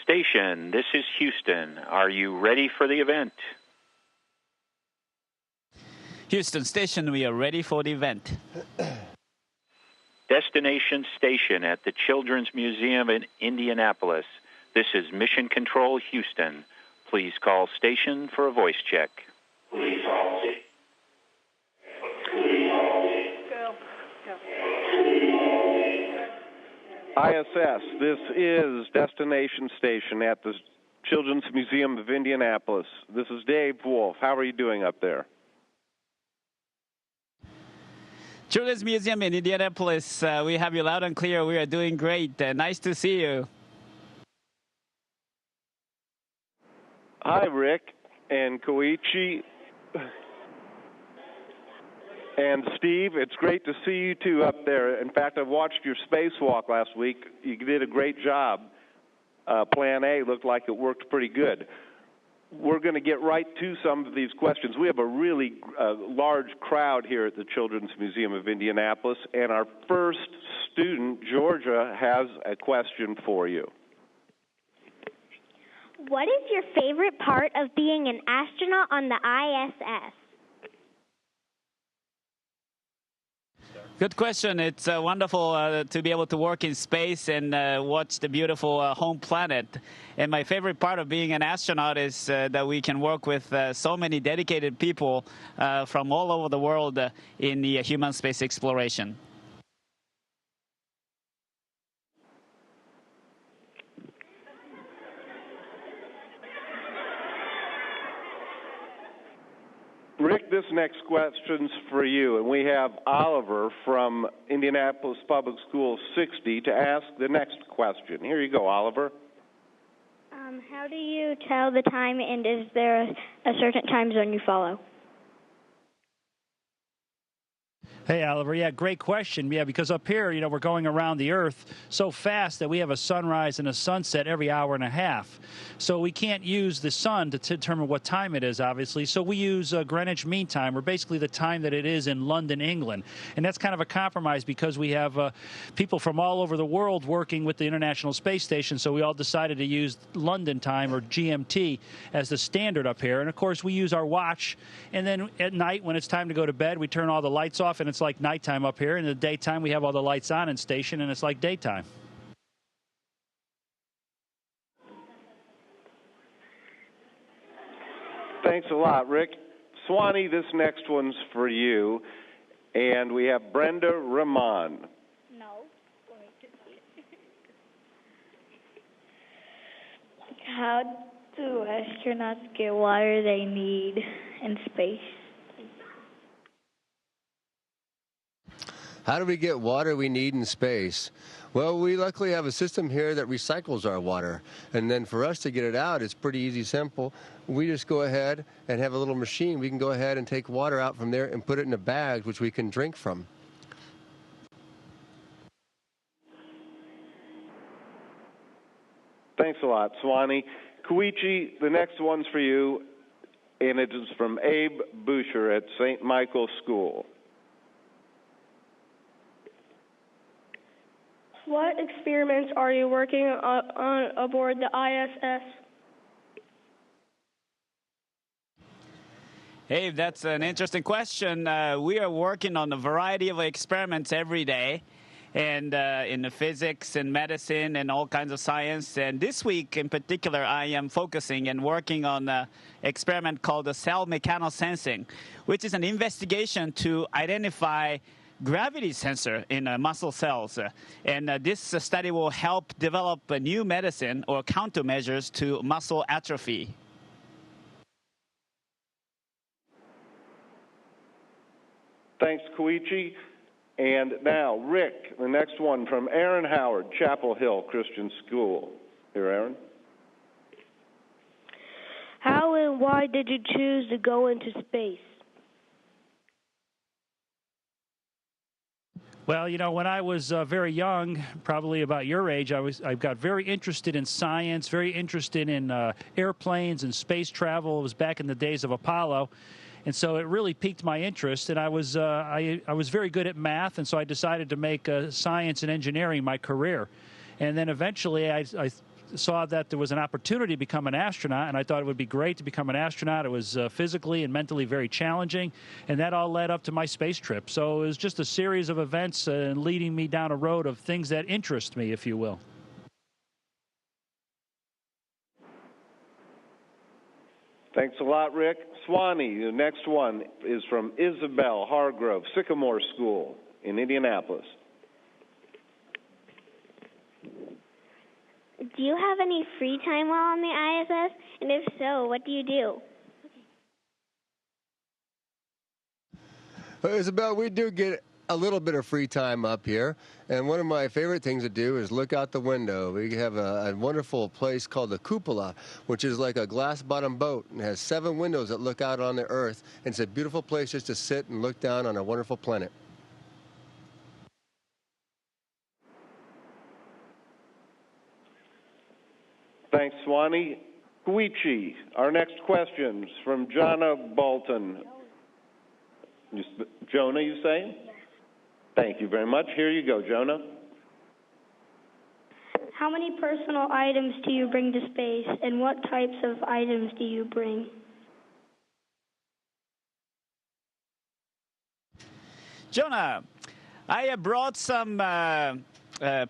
Station, this is Houston. Are you ready for the event? Houston Station, we are ready for the event. Destination Station at the Children's Museum in Indianapolis. This is Mission Control Houston. Please call station for a voice check. Please call station. ISS, this is Destination Station at the Children's Museum of Indianapolis. This is Dave Wolf. How are you doing up there? Children's Museum in Indianapolis, we have you loud and clear. We are doing great. Nice to see you. Hi, Rick and Koichi and Steve. It's great to see you two up there. In fact, I watched your spacewalk last week. You did a great job. Plan A looked like it worked pretty good. We're going to get right to some of these questions. We have a really large crowd here at the Children's Museum of Indianapolis, and our first student, Georgia, has a question for you. What is your favorite part of being an astronaut on the ISS? Good question. It's wonderful to be able to work in space and watch the beautiful home planet. And my favorite part of being an astronaut is that we can work with so many dedicated people from all over the world in the human space exploration. Rick, this next question's for you, and we have Oliver from Indianapolis Public Schools 60 to ask the next question. Here you go, Oliver. How do you tell the time, and is there a certain time zone you follow? Hey, Oliver. Yeah, great question. Yeah, because up here, you know, we're going around the Earth so fast that we have a sunrise and a sunset every hour and a half. So we can't use the sun to determine what time it is, obviously. So we use Greenwich Mean Time, or basically the time that it is in London, England. And that's kind of a compromise because we have people from all over the world working with the International Space Station. So we all decided to use London time, or GMT, as the standard up here. And, of course, we use our watch. And then at night, when it's time to go to bed, we turn all the lights off, and it's like nighttime up here. In the daytime, we have all the lights on in station, and it's like daytime. Thanks a lot, Rick. Swanee, this next one's for you. And we have Brenda Ramon. No. How do astronauts get water they need in space? How do we get water we need in space? Well, we luckily have a system here that recycles our water. And then for us to get it out, it's pretty easy, simple. We just go ahead and have a little machine. We can go ahead and take water out from there and put it in a bag, which we can drink from. Thanks a lot, Swanee. Koichi, the next one's for you, and it is from Abe Boucher at St. Michael's School. What experiments are you working on aboard the ISS? Hey, that's an interesting question. We are working on a variety of experiments every day, and in the physics and medicine and all kinds of science. And this week in particular, I am focusing and working on an experiment called the cell mechanosensing, which is an investigation to identify gravity sensor in muscle cells. And this study will help develop a new medicine or countermeasures to muscle atrophy. Thanks, Koichi. And now, Rick, the next one from Aaron Howard, Chapel Hill Christian School. Here, Aaron. How and why did you choose to go into space? Well, you know, when I was very young, probably about your age, I got very interested in science, very interested in airplanes and space travel. It was back in the days of Apollo. And so it really piqued my interest, and I was very good at math, and so I decided to make science and engineering my career. And then eventually I saw that there was an opportunity to become an astronaut, and I thought it would be great to become an astronaut. It was physically and mentally very challenging, and that all led up to my space trip. So it was just a series of events leading me down a road of things that interest me, if you will. Thanks a lot, Rick. Swanee, the next one is from Isabel Hargrove, Sycamore School in Indianapolis. Do you have any free time while on the ISS? And if so, what do you do? Well, Isabel, we do get a little bit of free time up here, and one of my favorite things to do is look out the window. We have a wonderful place called the cupola, which is like a glass-bottom boat and has 7 windows that look out on the Earth, and it's a beautiful place just to sit and look down on a wonderful planet. Thanks, Swanee. Koichi, our next question's from Jonna Bolton. Jonah, you say? Thank you very much. Here you go, Jonah. How many personal items do you bring to space, and what types of items do you bring? Jonah, I brought some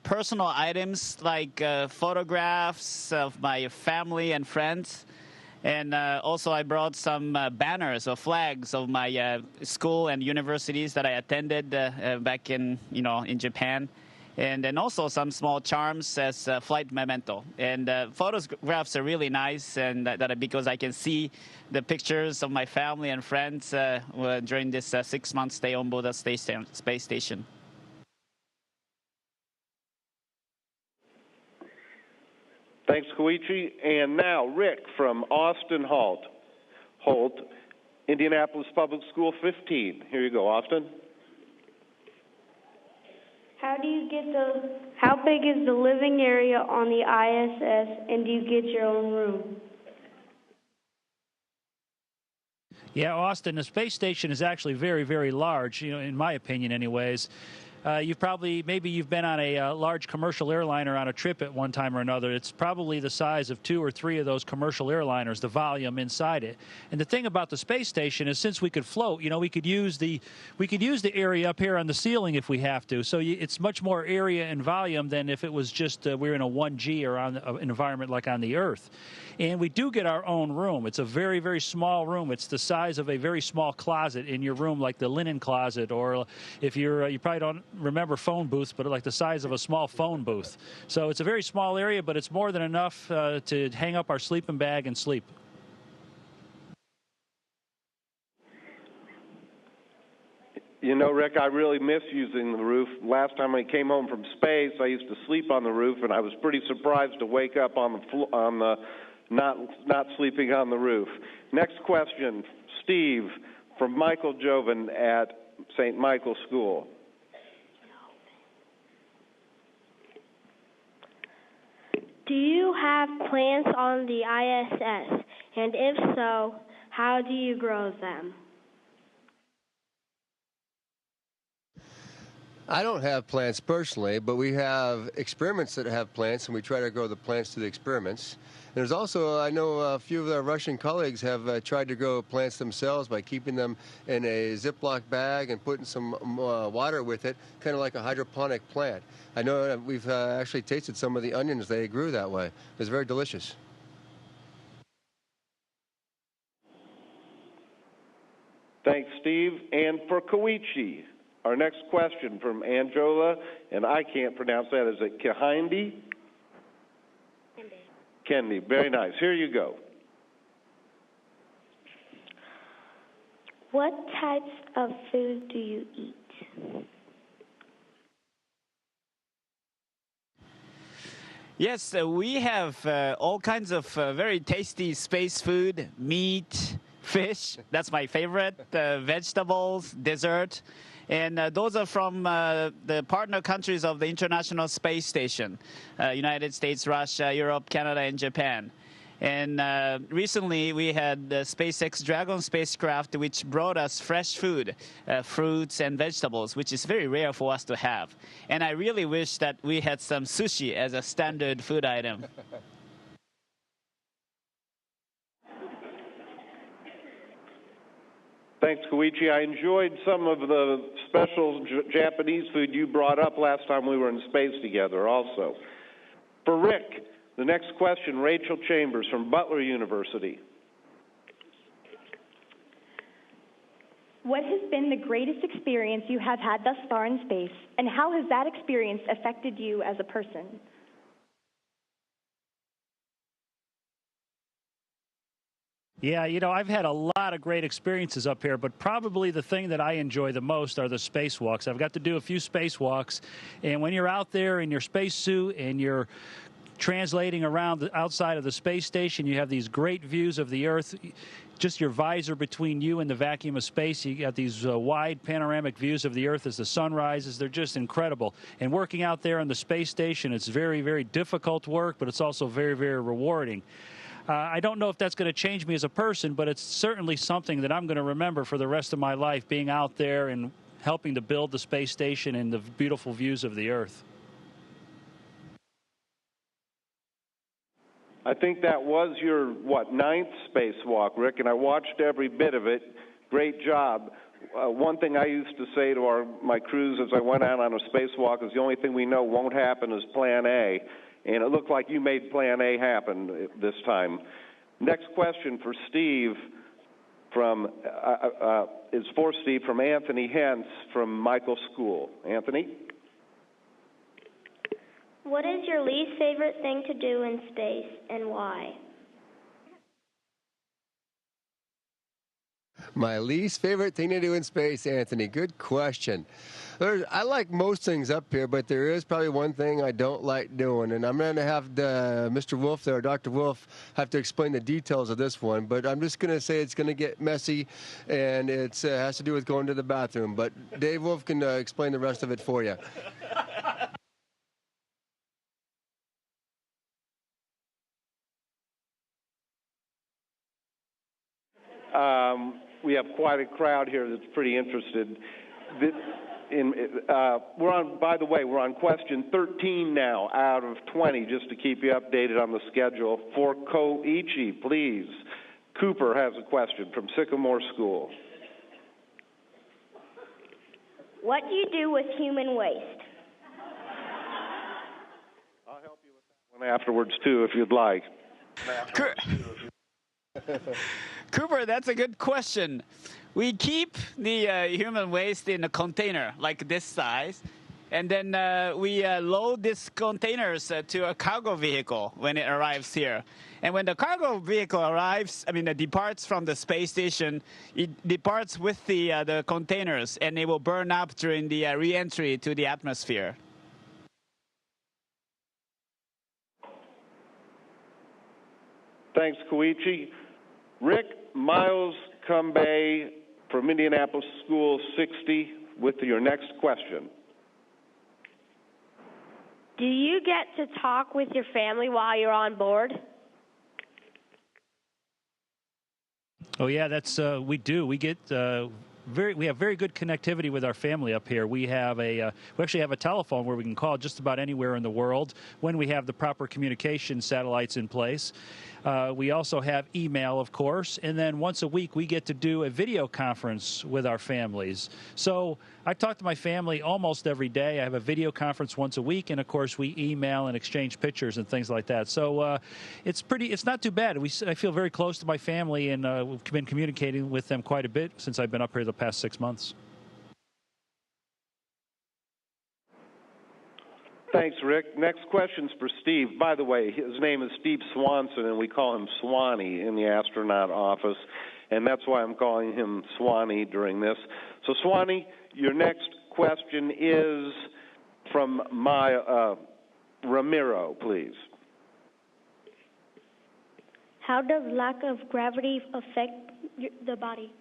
personal items like photographs of my family and friends. And also I brought some banners or flags of my school and universities that I attended back in Japan. And then also some small charms as flight memento. And photographs are really nice, and because I can see the pictures of my family and friends during this 6-month stay on board the space station. Thanks, Koichi. And now, Rick from Austin Holt, Indianapolis Public School 15. Here you go, Austin. How big is the living area on the ISS, and do you get your own room? Yeah, Austin, the space station is actually very, very large, in my opinion anyways. Maybe you've been on a large commercial airliner on a trip at one time or another. It's probably the size of 2 or 3 of those commercial airliners, the volume inside it. And the thing about the space station is, since we could float, we could use the area up here on the ceiling if we have to. So it's much more area and volume than if it was just we're in a 1G or on an environment like on the Earth. And we do get our own room. It's a very, very small room. It's the size of a very small closet in your room, like the linen closet, or if you probably don't remember phone booths, but like the size of a small phone booth. So it's a very small area, but it's more than enough to hang up our sleeping bag and sleep. Rick, I really miss using the roof. Last time I came home from space, I used to sleep on the roof, and I was pretty surprised to wake up not sleeping on the roof. Next question, Steve from Michael Joven at St. Michael's School. Do you have plants on the ISS? And if so, how do you grow them? I don't have plants personally, but we have experiments that have plants, and we try to grow the plants to the experiments. There's also, I know a few of our Russian colleagues have tried to grow plants themselves by keeping them in a Ziploc bag and putting some water with it, kind of like a hydroponic plant. I know we've actually tasted some of the onions they grew that way. It's very delicious. Thanks, Steve. And for Koichi, our next question from Angela, and I can't pronounce that. Is it Kahindi? Kendi. Very nice. Here you go. What types of food do you eat? Yes, we have all kinds of very tasty space food, meat, fish. That's my favorite. Vegetables, dessert. And those are from the partner countries of the International Space Station, United States, Russia, Europe, Canada, and Japan. And recently we had the SpaceX Dragon spacecraft, which brought us fresh food, fruits and vegetables, which is very rare for us to have. And I really wish that we had some sushi as a standard food item. Thanks, Koichi. I enjoyed some of the special Japanese food you brought up last time we were in space together also. For Rick, the next question, Rachel Chambers from Butler University. What has been the greatest experience you have had thus far in space, and how has that experience affected you as a person? Yeah, you know, I've had a lot of great experiences up here, but probably the thing that I enjoy the most are the spacewalks. I've got to do a few spacewalks, and when you're out there in your spacesuit and you're translating around the outside of the space station, you have these great views of the Earth. Just your visor between you and the vacuum of space, you got these wide panoramic views of the Earth as the sun rises. They're just incredible. And working out there on the space station, it's very, very difficult work, but it's also very, very rewarding. I don't know if that's going to change me as a person, but it's certainly something that I'm going to remember for the rest of my life, being out there and helping to build the space station and the beautiful views of the Earth. I think that was your, ninth spacewalk, Rick, and I watched every bit of it. Great job. One thing I used to say to my crews as I went out on a spacewalk is the only thing we know won't happen is Plan A. And it looked like you made Plan A happen this time. Next question for Steve is for Steve from Anthony Hentz from Michael School. Anthony? What is your least favorite thing to do in space, and why? My least favorite thing to do in space, Anthony. Good question. I like most things up here, but there is probably one thing I don't like doing, and I'm going to have Mr. Wolf there, Dr. Wolf, have to explain the details of this one, but I'm just going to say it's going to get messy, and it has to do with going to the bathroom. But Dave Wolf can explain the rest of it for you. We have quite a crowd here that's pretty interested. By the way, we're on question 13 now out of 20, just to keep you updated on the schedule. For Koichi, please. Cooper has a question from Sycamore School. What do you do with human waste? I'll help you with that one afterwards, too, if you'd like. Cooper, that's a good question. We keep the human waste in a container like this size, and then we load these containers to a cargo vehicle when it arrives here. And when the cargo vehicle arrives, it departs from the space station, it departs with the containers, and it will burn up during the re-entry to the atmosphere. Thanks, Koichi. Rick, Miles Cumbay from Indianapolis School 60 with your next question. Do you get to talk with your family while you're on board? Oh yeah, that's we do. We get we have very good connectivity with our family up here. We actually have a telephone where we can call just about anywhere in the world when we have the proper communication satellites in place. We also have email, of course, and then once a week we get to do a video conference with our families. So I talk to my family almost every day. I have a video conference once a week, and of course we email and exchange pictures and things like that. So it's not too bad. I feel very close to my family, and we've been communicating with them quite a bit since I've been up here the past 6 months. Thanks, Rick. Next question's for Steve. By the way, his name is Steve Swanson, and we call him Swanee in the astronaut office, and that's why I'm calling him Swanee during this. So, Swanee, your next question is from Ramiro, please. How does lack of gravity affect the body?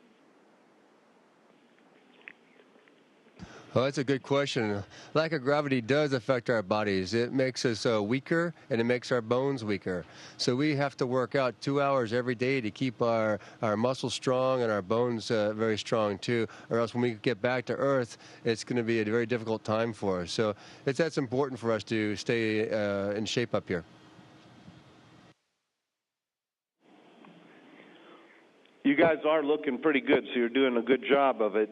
Well, that's a good question. Lack of gravity does affect our bodies. It makes us weaker, and it makes our bones weaker. So we have to work out 2 hours every day to keep our muscles strong and our bones very strong too, or else when we get back to Earth, it's going to be a very difficult time for us. So that's important for us to stay in shape up here. You guys are looking pretty good, so you're doing a good job of it.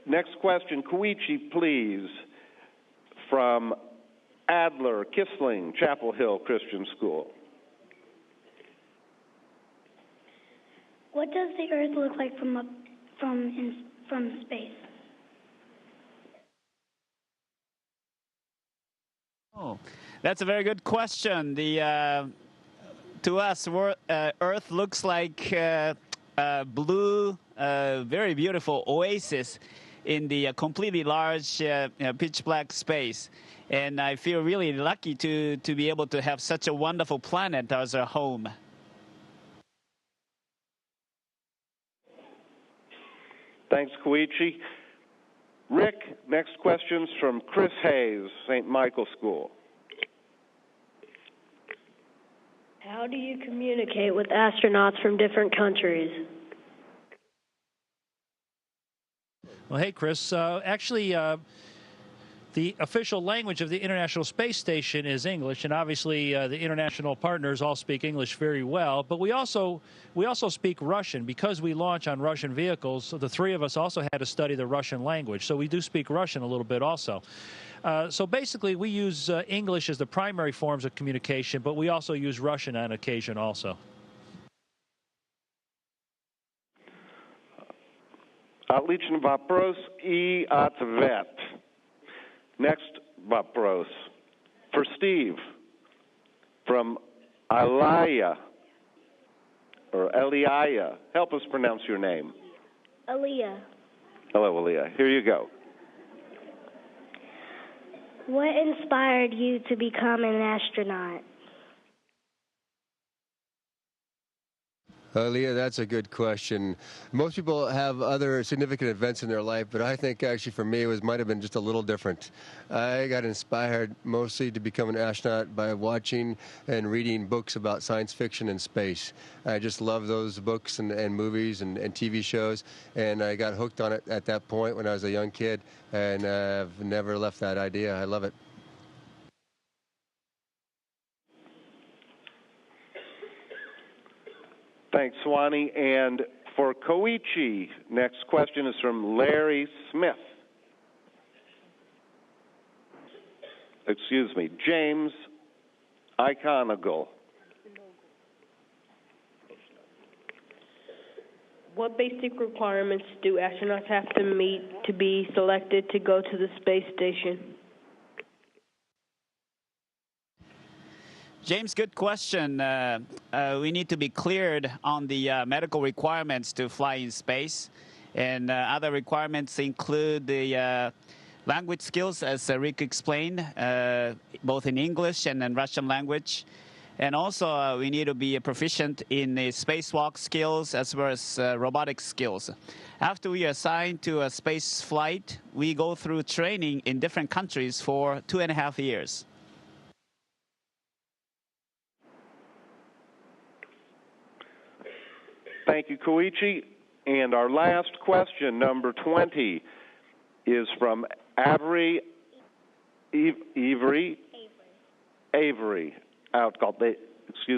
Next question, Koichi, please, from Adler Kissling, Chapel Hill Christian School. What does the Earth look like from space? Oh, that's a very good question. To us, Earth looks like a blue, very beautiful oasis in the completely large, pitch black space. And I feel really lucky to be able to have such a wonderful planet as our home. Thanks, Koichi. Rick, next question's from Chris Hayes, St. Michael School. How do you communicate with astronauts from different countries? Well, hey, Chris. Actually, the official language of the International Space Station is English, and obviously the international partners all speak English very well. But we also speak Russian. Because we launch on Russian vehicles, so the three of us also had to study the Russian language. So we do speak Russian a little bit also. So basically, we use English as the primary forms of communication, but we also use Russian on occasion also. Отличный вопрос и ответ. Next вопрос for Steve from Aliyah or Eliya. Help us pronounce your name. Aaliyah. Hello, Aliyah. Here you go. What inspired you to become an astronaut? Leah, that's a good question. Most people have other significant events in their life, but I think actually for me it might have been just a little different. I got inspired mostly to become an astronaut by watching and reading books about science fiction and space. I just love those books and movies and TV shows, and I got hooked on it at that point when I was a young kid, and I've never left that idea. I love it. Thanks, Swanee. And for Koichi, next question is from Larry Smith. Excuse me, James Iconogle. What basic requirements do astronauts have to meet to be selected to go to the space station? James, good question. We need to be cleared on the medical requirements to fly in space. And other requirements include the language skills, as Rick explained, both in English and in Russian language. And also, we need to be proficient in the spacewalk skills as well as robotic skills. After we are assigned to a space flight, we go through training in different countries for 2.5 years. Thank you, Koichi. And our last question, number 20, is from Avery. Excuse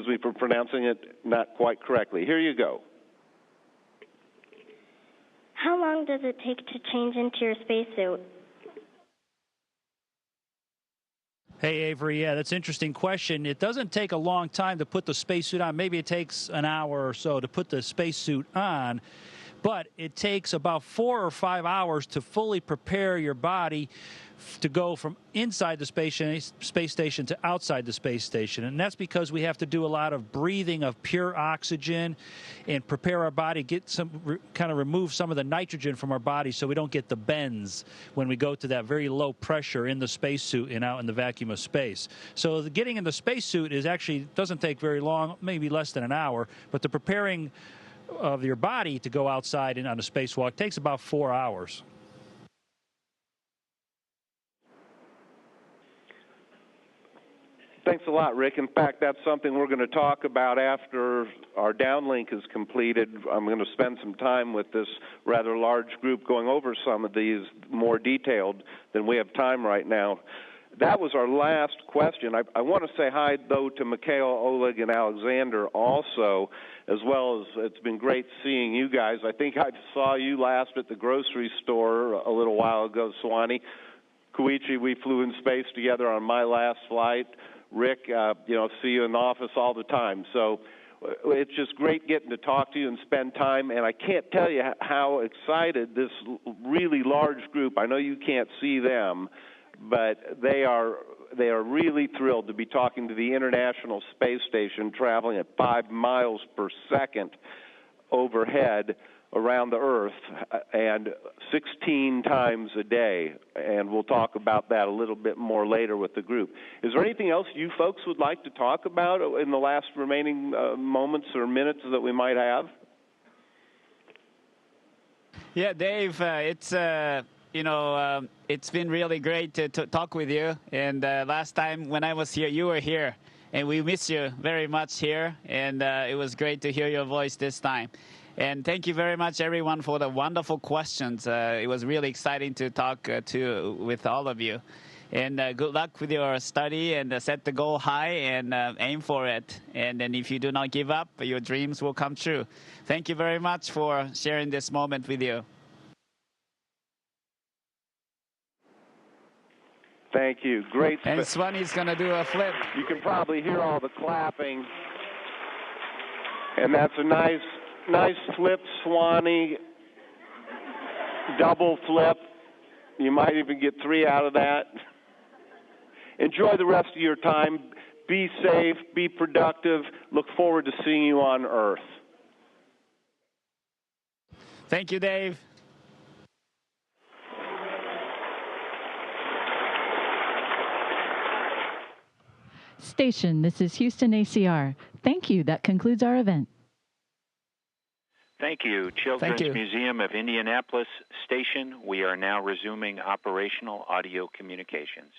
me for pronouncing it not quite correctly. Here you go. How long does it take to change into your spacesuit? Hey, Avery, yeah, that's an interesting question. It doesn't take a long time to put the spacesuit on. Maybe it takes an hour or so to put the spacesuit on, but it takes about 4 or 5 hours to fully prepare your body to go from inside the space station to outside the space station. And that's because we have to do a lot of breathing of pure oxygen and prepare our body, kind of remove some of the nitrogen from our body so we don't get the bends when we go to that very low pressure in the spacesuit and out in the vacuum of space. So getting in the spacesuit doesn't take very long, maybe less than an hour, but the preparing of your body to go outside and on a spacewalk takes about 4 hours. Thanks a lot, Rick. In fact, that's something we're going to talk about after our downlink is completed. I'm going to spend some time with this rather large group going over some of these more detailed than we have time right now. That was our last question. I want to say hi, though, to Mikhail, Oleg, and Alexander also, as well as it's been great seeing you guys. I think I saw you last at the grocery store a little while ago, Swanee. Koichi, we flew in space together on my last flight. Rick, see you in the office all the time. So it's just great getting to talk to you and spend time. And I can't tell you how excited this really large group, I know you can't see them, but they are really thrilled to be talking to the International Space Station, traveling at 5 miles per second overhead around the Earth, and 16 times a day. And we'll talk about that a little bit more later with the group. Is there anything else you folks would like to talk about in the last remaining moments or minutes that we might have? Yeah, Dave, it's been really great to talk with you. And last time when I was here, you were here. And we miss you very much here. And it was great to hear your voice this time. And thank you very much, everyone, for the wonderful questions. It was really exciting to talk with all of you. And good luck with your study, and set the goal high and aim for it. And then if you do not give up, your dreams will come true. Thank you very much for sharing this moment with you. Thank you. Great. And Swanee's going to do a flip. You can probably hear all the clapping. And that's a nice flip, Swanee. Double flip. You might even get 3 out of that. Enjoy the rest of your time. Be safe. Be productive. Look forward to seeing you on Earth. Thank you, Dave. Station, this is Houston ACR. Thank you. That concludes our event. Thank you, Children's Museum of Indianapolis Station. We are now resuming operational audio communications.